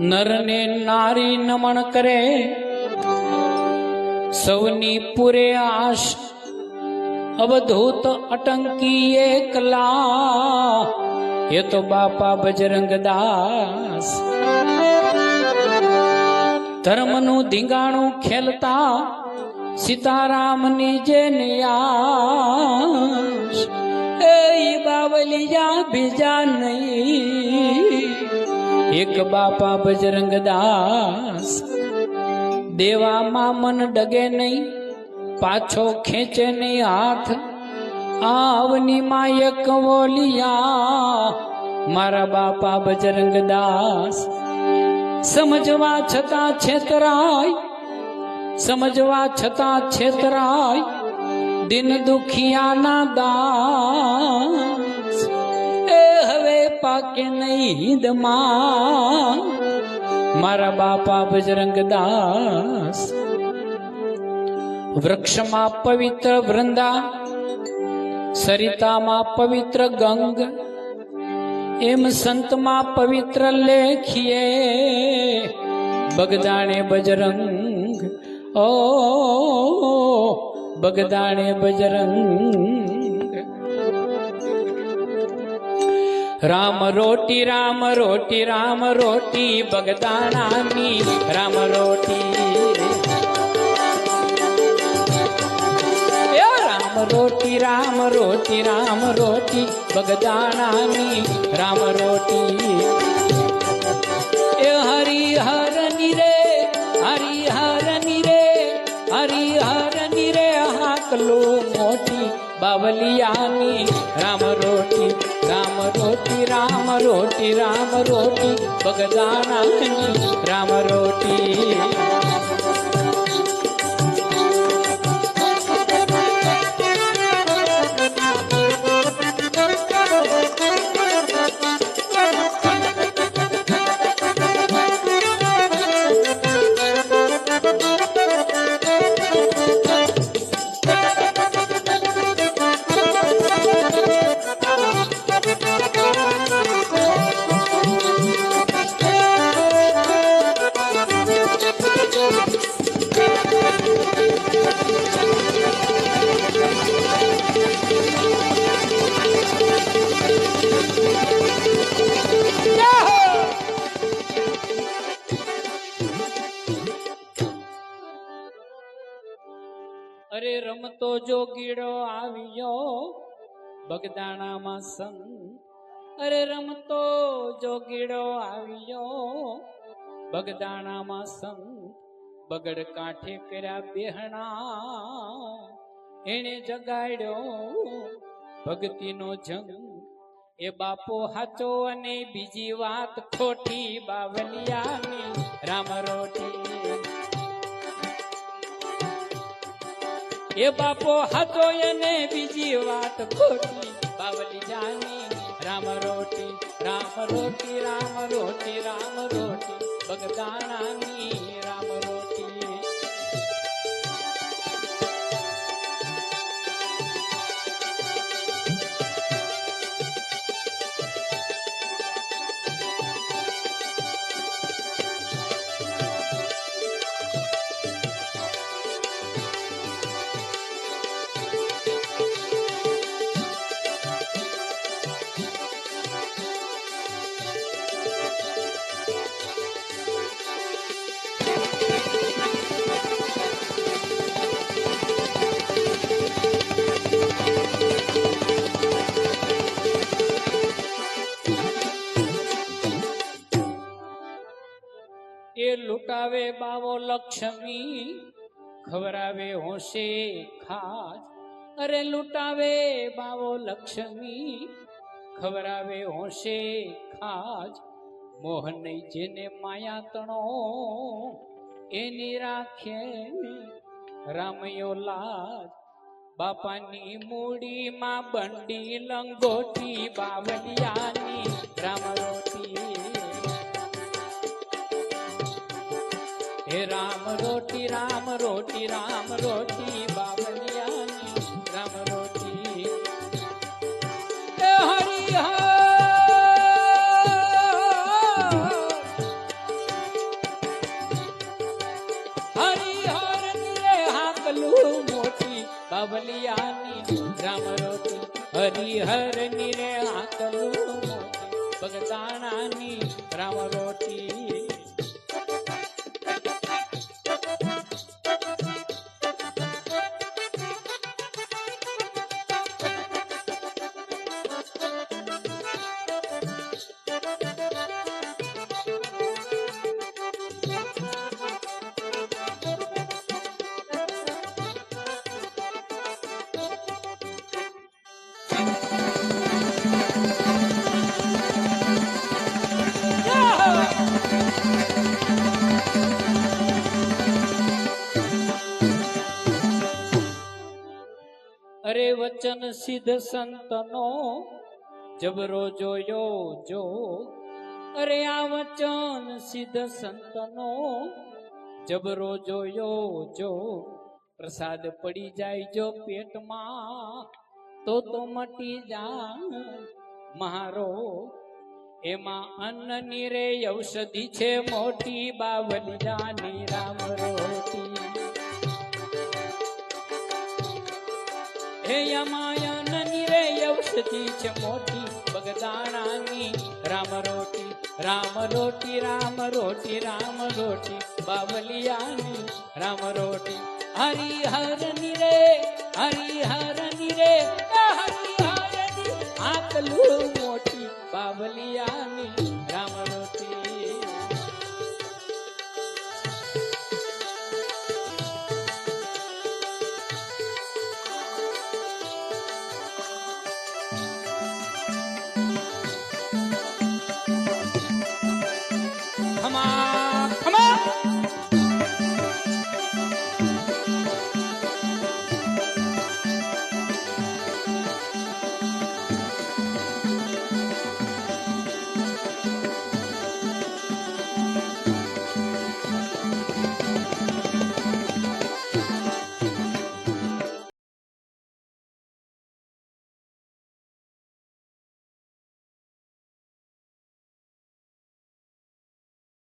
નરને નારી નમણ કરે સૌની પૂરે આશ અવધૂત અટંકી એકલા એ તો બાપા બજરંગદાસ ધર્મનું ધીંગાણું ખેલતા સીતારામની જે નિયાસ એ બાવલિયા બીજા નહીં એક બાપા બજરંગદાસ દેવામાં મન ડગે નહીં પાછો ખેંચે નહીં હાથ આવની માં એક વોલિયા મારા બાપા બજરંગદાસ સમજવા છતાં છેતરાય સમજવા છતાં છેતરાય દિન દુખિયાના દાસ એ હવે પાકે નહીં દમાં મારા બાપા બજરંગદાસ વૃક્ષમાં પવિત્ર વૃંદા સરિતામાં પવિત્ર ગંગ એમ સંતમાં પવિત્ર લેખીએ બગદાણે બજરંગ ઓ બગદાણે બજરંગ રામ રોટી રામ રોટી રામ રોટી બગદાણાની રામ રોટી રામ રોટી રામ રોટી રામ રોટી બગદાણાની રામ રોટી એ હરિહરની રે હરિહરની રે હરિહરની રે હાકલો મોટી બાવલિયાની રામ રોટી રામ રોટી રામ રોટી રામ રોટી બગદાણાની રામ રોટી અરે રમતો જોગીડો આવ્યો બગદાણામાં સંગ અરે રમતો જોગીડો આવ્યો બગદાણામાં સંગ બગડ કાંઠે કર્યા બેહણા એને જગાડ્યો ભક્તિનો જંગ એ બાપો હાચો અને બીજી વાત ખોટી બાવલિયાની રામ રોટી એ બાપો હતો એને બીજી વાત ખોટી બાવલી જાની રામ રોટી રામ રોટી રામ રોટી રામ રોટી બગદાણાની રામ રોટી એ લૂટાવે બાવો લક્ષ્મી ખવરાવે હોશે ખાજ અરે લૂટાવે બાવો લક્ષ્મી ખવરાવે હોશે ખાજ મોહન જેને માયા તણો એની રાખે રામયો લાજ બાપાની મૂડીમાં બંડી લંગોટી બાવલિયાની રામ રોટી હે રામ રોટી રામ રોટી રામ રોટી બાવલિયાની રામ રોટી હે હરિ હરિહર ની રે આકલું મોટી બગદાણાની રામ રોટી અરે વચન સિદ્ધ સંતનો જબરો જોયો જો અરે આ વચન સિદ્ધ સંતનો જબરો જોયો જો પ્રસાદ પડી જાય જો પેટમાં તો મટી જાય મારો એમાં અન્નની રે ઔષધિ છે મોટી બાવલિયાની રામ રોટી હે યમાયનની રે ઔષધિ છે મોટી બગદાણાની રામ રોટી રામ રોટી રામ રોટી રામ રોટી બાવલિયાની રામ રોટી હરિહરની રે હરિહરની રે હરિહરની આકલું મોટી બાવલિયાની